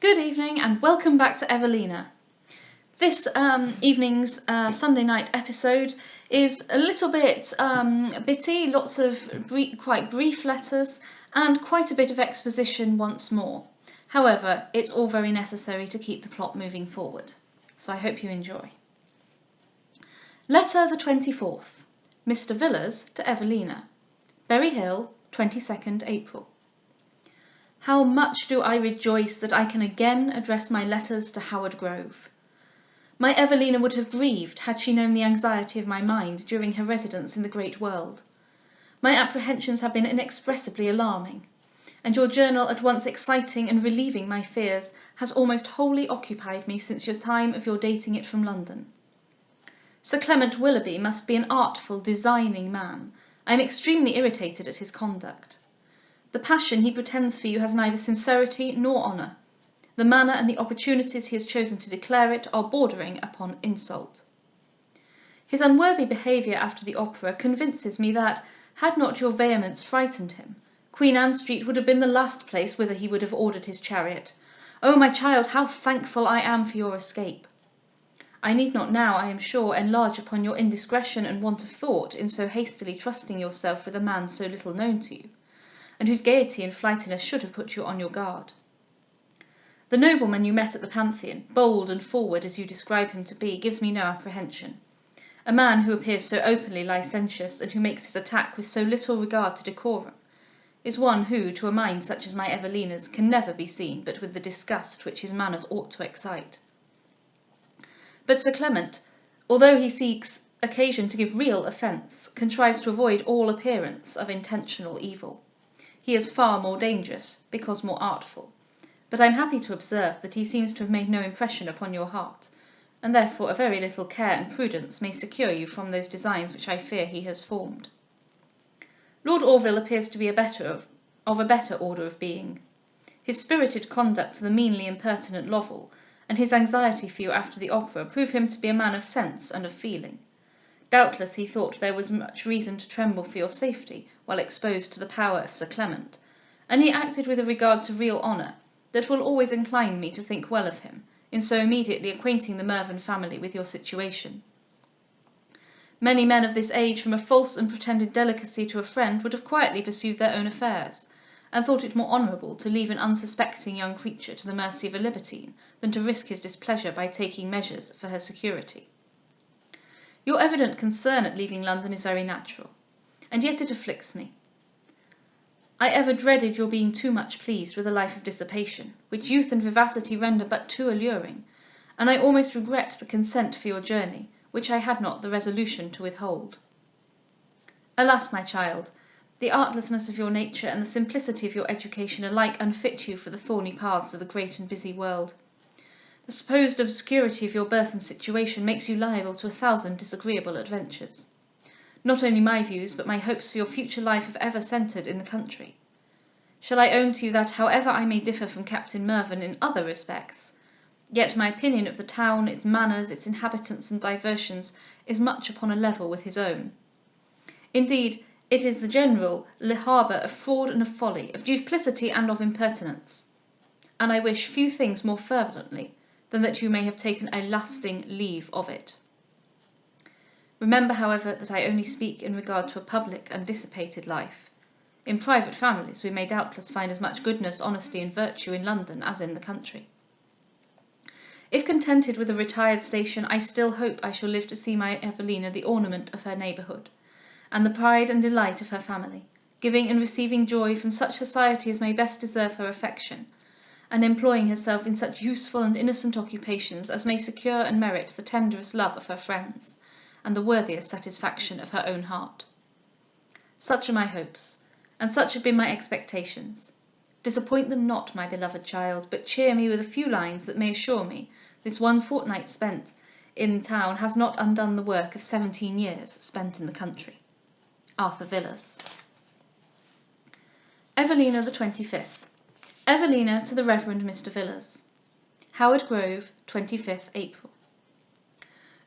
Good evening and welcome back to Evelina. This evening's Sunday night episode is a little bit bitty, lots of quite brief letters and quite a bit of exposition once more. However, it's all very necessary to keep the plot moving forward, so I hope you enjoy. Letter the 24th. Mr. Villas to Evelina. Berry Hill, 22nd April. How much do I rejoice that I can again address my letters to Howard Grove. My Evelina would have grieved had she known the anxiety of my mind during her residence in the great world. My apprehensions have been inexpressibly alarming, and your journal, at once exciting and relieving my fears, has almost wholly occupied me since your time of your dating it from London. Sir Clement Willoughby must be an artful, designing man. I am extremely irritated at his conduct. The passion he pretends for you has neither sincerity nor honour. The manner and the opportunities he has chosen to declare it are bordering upon insult. His unworthy behaviour after the opera convinces me that, had not your vehemence frightened him, Queen Anne Street would have been the last place whither he would have ordered his chariot. Oh, my child, how thankful I am for your escape! I need not now, I am sure, enlarge upon your indiscretion and want of thought in so hastily trusting yourself with a man so little known to you, and whose gaiety and flightiness should have put you on your guard. The nobleman you met at the Pantheon, bold and forward as you describe him to be, gives me no apprehension. A man who appears so openly licentious, and who makes his attack with so little regard to decorum, is one who, to a mind such as my Evelina's, can never be seen but with the disgust which his manners ought to excite. But Sir Clement, although he seeks occasion to give real offence, contrives to avoid all appearance of intentional evil. He is far more dangerous, because more artful, but I am happy to observe that he seems to have made no impression upon your heart, and therefore a very little care and prudence may secure you from those designs which I fear he has formed. Lord Orville appears to be of a better order of being. His spirited conduct to the meanly impertinent Lovell, and his anxiety for you after the opera, prove him to be a man of sense and of feeling. Doubtless he thought there was much reason to tremble for your safety while exposed to the power of Sir Clement, and he acted with a regard to real honour that will always incline me to think well of him, in so immediately acquainting the Mervyn family with your situation. Many men of this age, from a false and pretended delicacy to a friend, would have quietly pursued their own affairs, and thought it more honourable to leave an unsuspecting young creature to the mercy of a libertine than to risk his displeasure by taking measures for her security. Your evident concern at leaving London is very natural, and yet it afflicts me. I ever dreaded your being too much pleased with a life of dissipation, which youth and vivacity render but too alluring, and I almost regret the consent for your journey, which I had not the resolution to withhold. Alas, my child, the artlessness of your nature and the simplicity of your education alike unfit you for the thorny paths of the great and busy world. The supposed obscurity of your birth and situation makes you liable to 1,000 disagreeable adventures. Not only my views, but my hopes for your future life have ever centred in the country. Shall I own to you that, however I may differ from Captain Mervyn in other respects, yet my opinion of the town, its manners, its inhabitants and diversions, is much upon a level with his own. Indeed, it is the general harbour of fraud and of folly, of duplicity and of impertinence, and I wish few things more fervently than that you may have taken a lasting leave of it. Remember, however, that I only speak in regard to a public and dissipated life. In private families we may doubtless find as much goodness, honesty, and virtue in London as in the country. If contented with a retired station, I still hope I shall live to see my Evelina the ornament of her neighbourhood, and the pride and delight of her family, giving and receiving joy from such society as may best deserve her affection, and employing herself in such useful and innocent occupations as may secure and merit the tenderest love of her friends, and the worthiest satisfaction of her own heart. Such are my hopes, and such have been my expectations. Disappoint them not, my beloved child, but cheer me with a few lines that may assure me this one fortnight spent in town has not undone the work of 17 years spent in the country. Arthur Villas. Evelina the 25th. Evelina to the Reverend Mr. Villas. Howard Grove, 25th April.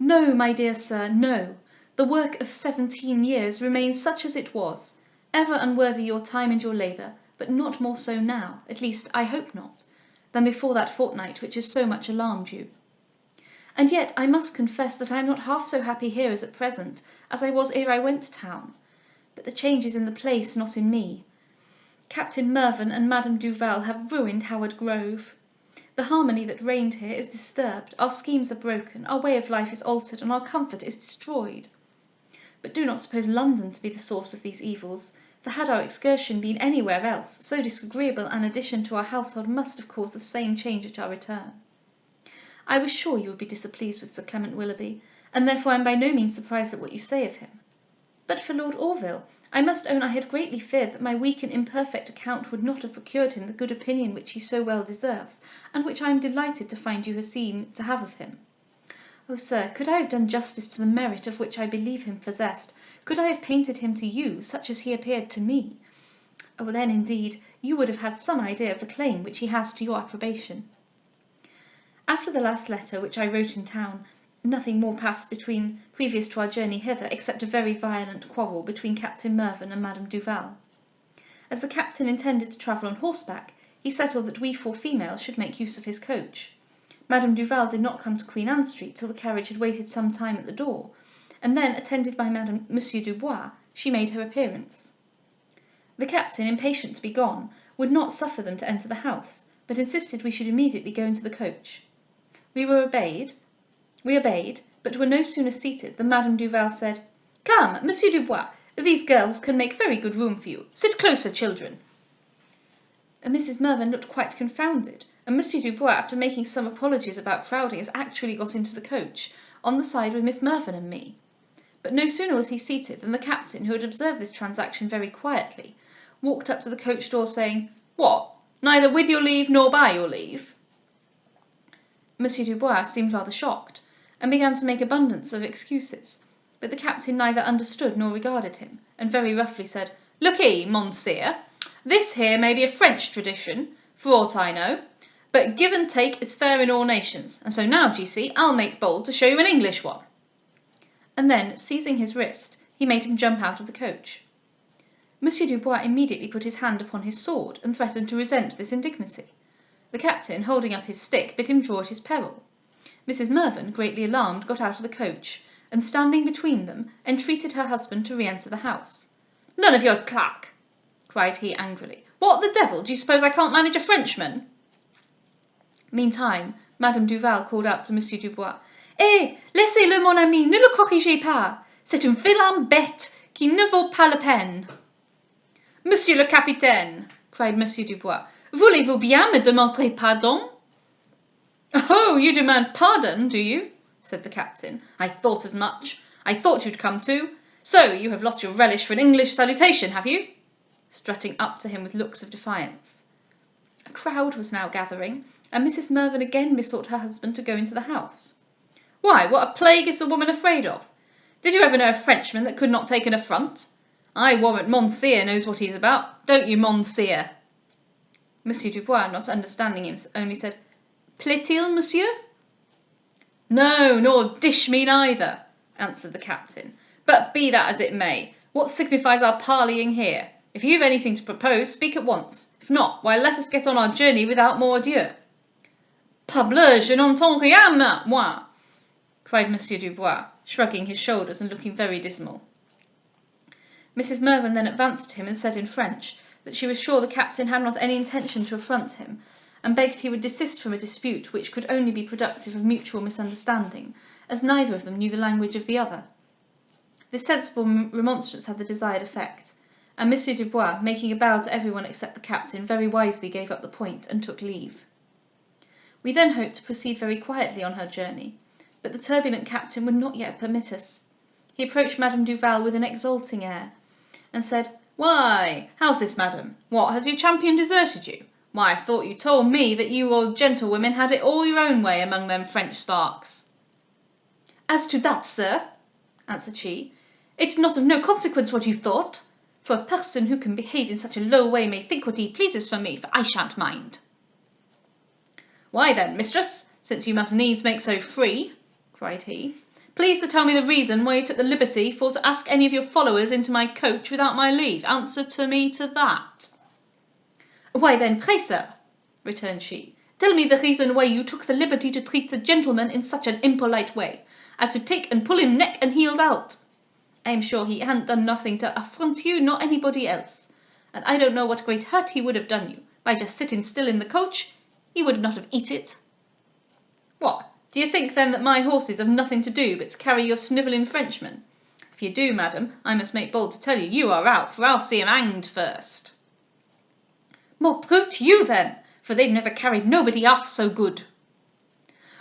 No, my dear sir, no. The work of 17 years remains such as it was, ever unworthy your time and your labour, but not more so now, at least I hope not, than before that fortnight which has so much alarmed you. And yet I must confess that I am not half so happy here as at present, as I was ere I went to town. But the change is in the place, not in me. Captain Mervyn and Madame Duval have ruined Howard Grove. The harmony that reigned here is disturbed, our schemes are broken, our way of life is altered, and our comfort is destroyed. But do not suppose London to be the source of these evils, for had our excursion been anywhere else, so disagreeable an addition to our household must have caused the same change at our return. I was sure you would be displeased with Sir Clement Willoughby, and therefore I am by no means surprised at what you say of him. But for Lord Orville, I must own I had greatly feared that my weak and imperfect account would not have procured him the good opinion which he so well deserves, and which I am delighted to find you seem to have of him. Oh, sir, could I have done justice to the merit of which I believe him possessed, could I have painted him to you such as he appeared to me, oh, then, indeed, you would have had some idea of the claim which he has to your approbation. After the last letter which I wrote in town, nothing more passed previous to our journey hither, except a very violent quarrel between Captain Mervyn and Madame Duval. As the captain intended to travel on horseback, he settled that we 4 females should make use of his coach. Madame Duval did not come to Queen Anne Street till the carriage had waited some time at the door, and then, attended by Monsieur Dubois, she made her appearance. The captain, impatient to be gone, would not suffer them to enter the house, but insisted we should immediately go into the coach. We obeyed, but were no sooner seated than Madame Duval said, "Come, Monsieur Dubois, these girls can make very good room for you. Sit closer, children." And Mrs. Mervyn looked quite confounded, and Monsieur Dubois, after making some apologies about crowding, has actually got into the coach, on the side with Miss Mervyn and me. But no sooner was he seated than the captain, who had observed this transaction very quietly, walked up to the coach door, saying, "What, neither with your leave nor by your leave?" Monsieur Dubois seemed rather shocked, and began to make abundance of excuses, but the captain neither understood nor regarded him, and very roughly said, "Look'ee, Monsieur, this here may be a French tradition, for aught I know, but give and take is fair in all nations, and so now, d'ye see, I'll make bold to show you an English one." And then, seizing his wrist, he made him jump out of the coach. Monsieur Dubois immediately put his hand upon his sword, and threatened to resent this indignity. The captain, holding up his stick, bid him draw at his peril. Mrs. Mervyn, greatly alarmed, got out of the coach, and standing between them, entreated her husband to re-enter the house. "None of your clack!" cried he angrily. "What the devil, do you suppose I can't manage a Frenchman?" Meantime, Madame Duval called out to Monsieur Dubois, "Eh, laissez-le, mon ami, ne le corrigez pas. C'est un vilain bête qui ne vaut pas la peine." "Monsieur le capitaine," cried Monsieur Dubois, "voulez-vous bien me demander pardon?" "Oh, you demand pardon, do you?" said the captain. "I thought as much. I thought you'd come to. So you have lost your relish for an English salutation, have you?" strutting up to him with looks of defiance. A crowd was now gathering, and Mrs. Mervyn again besought her husband to go into the house. "Why, what a plague is the woman afraid of? Did you ever know a Frenchman that could not take an affront? I warrant Monsieur knows what he's about, don't you, Monsieur?" Monsieur Dubois, not understanding him, only said, "Plaît-il, monsieur?" "No, nor dish me neither," answered the captain. "But be that as it may, what signifies our parleying here? If you've anything to propose, speak at once. If not, why, let us get on our journey without more ado." "Parbleu, je n'entends rien, moi!" cried Monsieur Dubois, shrugging his shoulders and looking very dismal. Mrs. Mervyn then advanced to him and said in French that she was sure the captain had not any intention to affront him, and begged he would desist from a dispute which could only be productive of mutual misunderstanding, as neither of them knew the language of the other. This sensible remonstrance had the desired effect, and Monsieur Dubois, making a bow to everyone except the captain, very wisely gave up the point and took leave. We then hoped to proceed very quietly on her journey, but the turbulent captain would not yet permit us. He approached Madame Duval with an exulting air, and said, "Why, how's this, madam? What, has your champion deserted you? Why, I thought you told me that you old gentlewomen had it all your own way among them French sparks." "As to that, sir," answered she, "it's not of no consequence what you thought, for a person who can behave in such a low way may think what he pleases for me, for I shan't mind." "Why then, mistress, since you must needs make so free," cried he, "please to tell me the reason why you took the liberty for to ask any of your followers into my coach without my leave. Answer to me to that." "Why then, pray, sir," returned she, Tell me the reason why you took the liberty to treat the gentleman in such an impolite way, as to take and pull him neck and heels out. I am sure he hadn't done nothing to affront you nor anybody else, and I don't know what great hurt he would have done you, by just sitting still in the coach. He would not have eat it. What, do you think then that my horses have nothing to do but to carry your snivelling Frenchman? If you do, madam, I must make bold to tell you, you are out, for I'll see him hanged first. More brute you then, for they've never carried nobody half so good.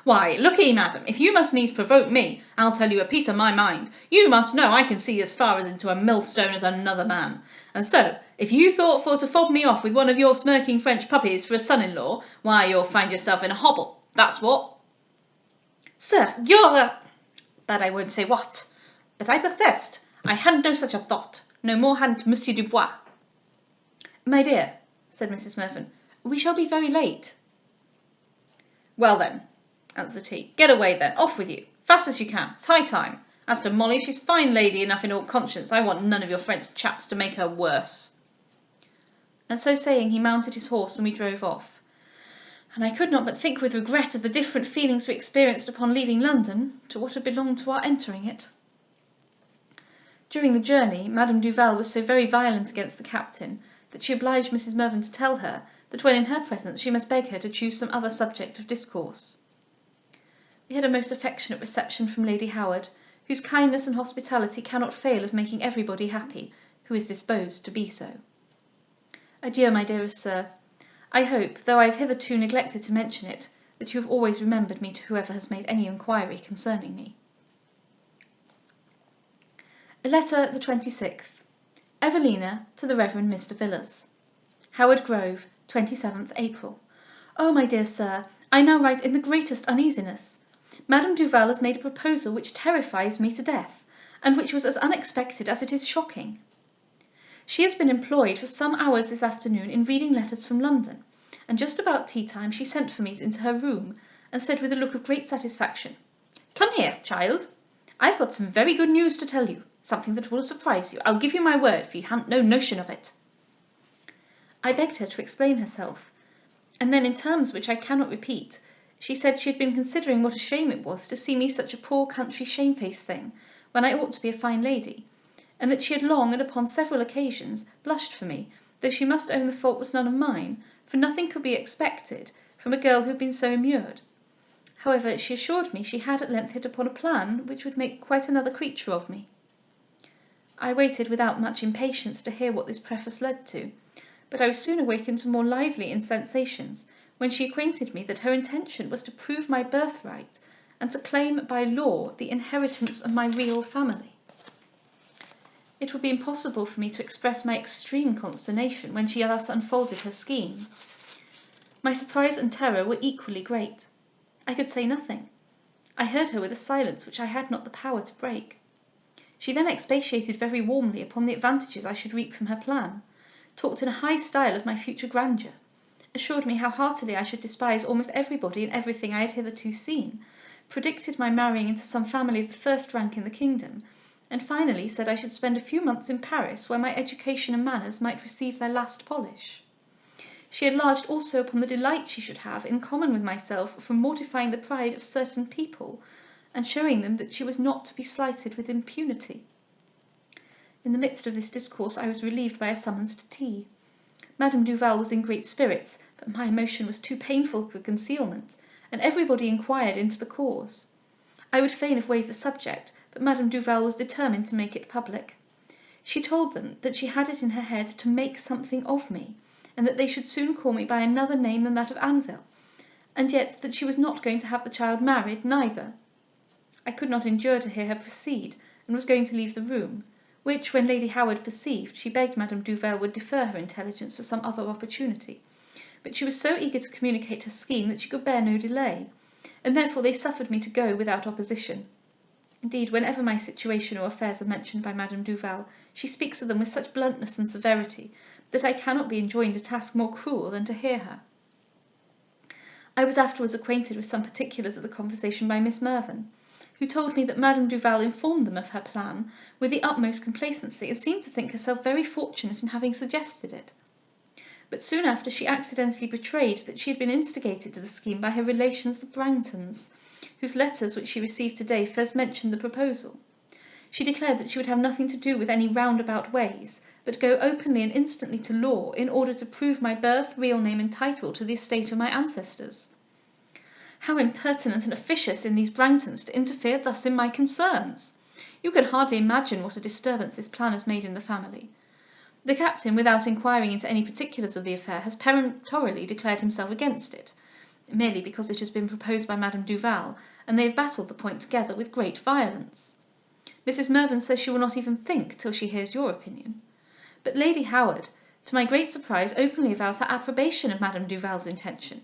Why, look'ee, madam, if you must needs provoke me, I'll tell you a piece of my mind. You must know I can see as far as into a millstone as another man. And so, if you thought for to fob me off with one of your smirking French puppies for a son-in-law, why, you'll find yourself in a hobble, that's what. Sir, you're a... But I won't say what. But I protest, I hadn't no such a thought. No more hadn't Monsieur Dubois. My dear, said Mrs. Mervyn, we shall be very late. Well then, answered he, get away then, off with you, fast as you can, it's high time. As to Molly, she's fine lady enough in all conscience, I want none of your French chaps to make her worse. And so saying, he mounted his horse, and we drove off. And I could not but think with regret of the different feelings we experienced upon leaving London to what had belonged to our entering it. During the journey, Madame Duval was so very violent against the captain that she obliged Mrs. Mervyn to tell her that when in her presence she must beg her to choose some other subject of discourse. We had a most affectionate reception from Lady Howard, whose kindness and hospitality cannot fail of making everybody happy who is disposed to be so. Adieu, my dearest sir. I hope, though I have hitherto neglected to mention it, that you have always remembered me to whoever has made any inquiry concerning me. Letter the 26th. Evelina to the Reverend Mr. Villars. Howard Grove, 27th April. Oh, my dear sir, I now write in the greatest uneasiness. Madame Duval has made a proposal which terrifies me to death, and which was as unexpected as it is shocking. She has been employed for some hours this afternoon in reading letters from London, and just about tea-time she sent for me into her room, and said with a look of great satisfaction, "Come here, child. I've got some very good news to tell you, something that will surprise you. I'll give you my word, for you haven't no notion of it." I begged her to explain herself, and then in terms which I cannot repeat, she said she had been considering what a shame it was to see me such a poor country shamefaced thing, when I ought to be a fine lady, and that she had long and upon several occasions blushed for me, though she must own the fault was none of mine, for nothing could be expected from a girl who had been so immured. However, she assured me she had at length hit upon a plan which would make quite another creature of me. I waited without much impatience to hear what this preface led to, but I was soon awakened to more lively insensations, when she acquainted me that her intention was to prove my birthright, and to claim by law the inheritance of my real family. It would be impossible for me to express my extreme consternation when she thus unfolded her scheme. My surprise and terror were equally great. I could say nothing. I heard her with a silence which I had not the power to break. She then expatiated very warmly upon the advantages I should reap from her plan, talked in a high style of my future grandeur, assured me how heartily I should despise almost everybody and everything I had hitherto seen, predicted my marrying into some family of the first rank in the kingdom, and finally said I should spend a few months in Paris, where my education and manners might receive their last polish. She enlarged also upon the delight she should have, in common with myself, from mortifying the pride of certain people, and showing them that she was not to be slighted with impunity. In the midst of this discourse I was relieved by a summons to tea. Madame Duval was in great spirits, but my emotion was too painful for concealment, and everybody inquired into the cause. I would fain have waived the subject, but Madame Duval was determined to make it public. She told them that she had it in her head to make something of me, and that they should soon call me by another name than that of Anville, and yet that she was not going to have the child married neither. I could not endure to hear her proceed, and was going to leave the room, which, when Lady Howard perceived, she begged Madame Duval would defer her intelligence to some other opportunity, but she was so eager to communicate her scheme that she could bear no delay, and therefore they suffered me to go without opposition. Indeed, whenever my situation or affairs are mentioned by Madame Duval, she speaks of them with such bluntness and severity, that I cannot be enjoined a task more cruel than to hear her. I was afterwards acquainted with some particulars of the conversation by Miss Mervyn, who told me that Madame Duval informed them of her plan with the utmost complacency, and seemed to think herself very fortunate in having suggested it. but soon after she accidentally betrayed that she had been instigated to the scheme by her relations the Brangtons, whose letters which she received today first mentioned the proposal. She declared that she would have nothing to do with any roundabout ways, but go openly and instantly to law in order to prove my birth, real name, and title to the estate of my ancestors. How impertinent and officious in these Brangtons to interfere thus in my concerns! You can hardly imagine what a disturbance this plan has made in the family. The captain, without inquiring into any particulars of the affair, has peremptorily declared himself against it, merely because it has been proposed by Madame Duval, and they have battled the point together with great violence. Mrs. Mervyn says she will not even think till she hears your opinion. But Lady Howard, to my great surprise, openly avows her approbation of Madame Duval's intention.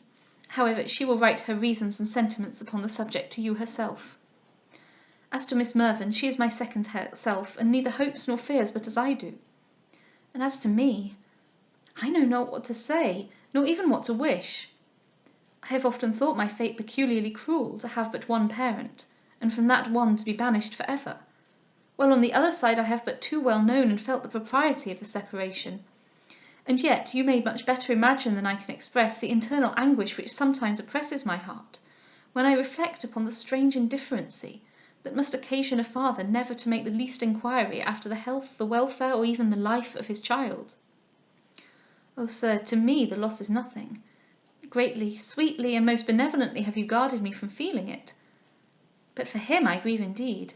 However, she will write her reasons and sentiments upon the subject to you herself. As to Miss Mervyn, she is my second self, and neither hopes nor fears but as I do. And as to me, I know not what to say, nor even what to wish. I have often thought my fate peculiarly cruel, to have but one parent, and from that one to be banished for ever, while on the other side I have but too well known and felt the propriety of the separation. And yet you may much better imagine than I can express the internal anguish which sometimes oppresses my heart, when I reflect upon the strange indifferency that must occasion a father never to make the least inquiry after the health, the welfare, or even the life of his child. Oh, sir, to me the loss is nothing. Greatly, sweetly, and most benevolently have you guarded me from feeling it. But for him I grieve indeed.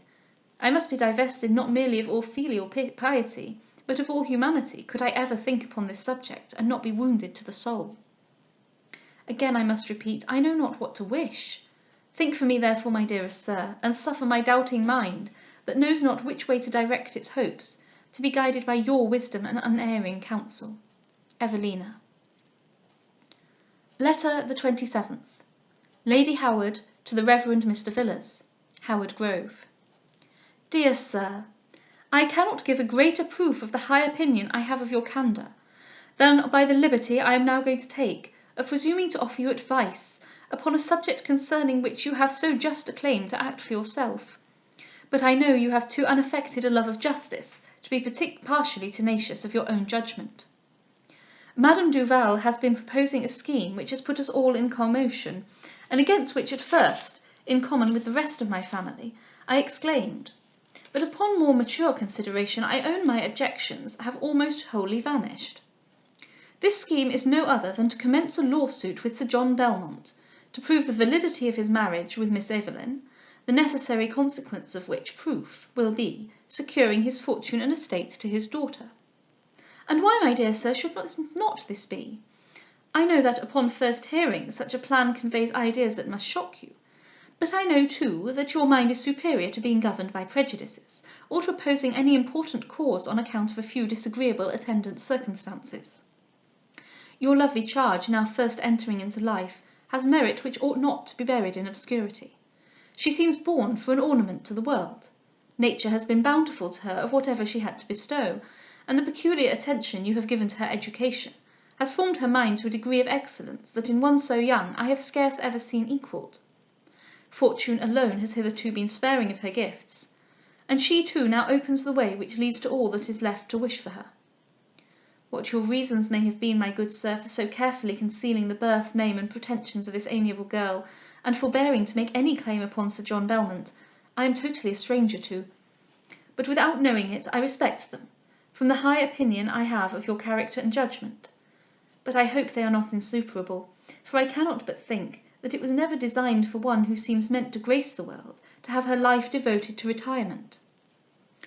I must be divested not merely of all filial piety, but of all humanity, could I ever think upon this subject, and not be wounded to the soul. Again I must repeat, I know not what to wish. Think for me, therefore, my dearest sir, and suffer my doubting mind, that knows not which way to direct its hopes, to be guided by your wisdom and unerring counsel. Evelina. Letter the 27th. Lady Howard to the Reverend Mr. Villars, Howard Grove. Dear Sir, I cannot give a greater proof of the high opinion I have of your candour, than by the liberty I am now going to take of presuming to offer you advice upon a subject concerning which you have so just a claim to act for yourself. But I know you have too unaffected a love of justice to be partially tenacious of your own judgment. Madame Duval has been proposing a scheme which has put us all in commotion, and against which at first, in common with the rest of my family, I exclaimed. But upon more mature consideration, I own my objections have almost wholly vanished. This scheme is no other than to commence a lawsuit with Sir John Belmont, to prove the validity of his marriage with Miss Evelyn, the necessary consequence of which proof will be securing his fortune and estate to his daughter. And why, my dear sir, should not this be? I know that upon first hearing such a plan conveys ideas that must shock you, but I know too that your mind is superior to being governed by prejudices, or to opposing any important cause on account of a few disagreeable attendant circumstances. Your lovely charge, now first entering into life, has merit which ought not to be buried in obscurity. She seems born for an ornament to the world. Nature has been bountiful to her of whatever she had to bestow, and the peculiar attention you have given to her education has formed her mind to a degree of excellence that in one so young I have scarce ever seen equalled. Fortune alone has hitherto been sparing of her gifts, and she too now opens the way which leads to all that is left to wish for her. What your reasons may have been, my good sir, for so carefully concealing the birth, name, and pretensions of this amiable girl, and forbearing to make any claim upon Sir John Belmont, I am totally a stranger to. But without knowing it, I respect them, from the high opinion I have of your character and judgment. But I hope they are not insuperable, for I cannot but think that it was never designed for one who seems meant to grace the world to have her life devoted to retirement.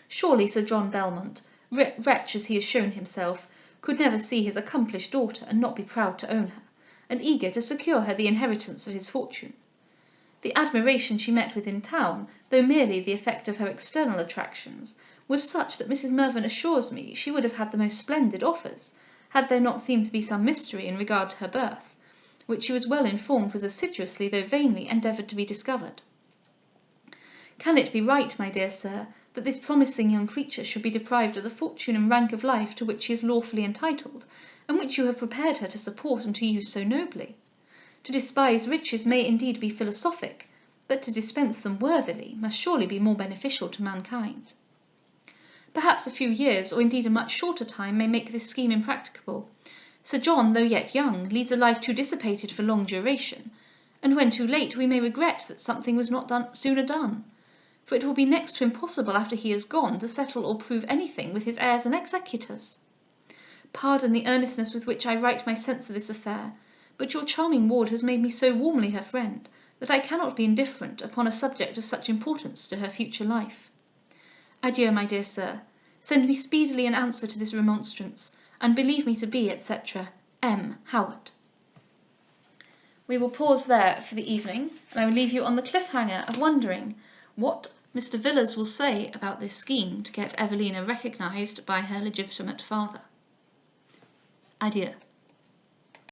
Surely Sir John Belmont, wretch as he has shown himself, could never see his accomplished daughter and not be proud to own her, and eager to secure her the inheritance of his fortune. The admiration she met with in town, though merely the effect of her external attractions, was such that Mrs. Mervyn assures me she would have had the most splendid offers, had there not seemed to be some mystery in regard to her birth, which she was well informed was assiduously, though vainly, endeavoured to be discovered. Can it be right, my dear sir, that this promising young creature should be deprived of the fortune and rank of life to which she is lawfully entitled, and which you have prepared her to support and to use so nobly? To despise riches may indeed be philosophic, but to dispense them worthily must surely be more beneficial to mankind. Perhaps a few years, or indeed a much shorter time, may make this scheme impracticable, Sir John, though yet young, leads a life too dissipated for long duration, and when too late we may regret that something was not sooner done, for it will be next to impossible after he is gone to settle or prove anything with his heirs and executors. Pardon the earnestness with which I write my sense of this affair, but your charming ward has made me so warmly her friend that I cannot be indifferent upon a subject of such importance to her future life. Adieu, my dear sir. Send me speedily an answer to this remonstrance, and believe me to be, etc., M. Howard. We will pause there for the evening, and I will leave you on the cliffhanger of wondering what Mr. Villiers will say about this scheme to get Evelina recognised by her legitimate father. Adieu.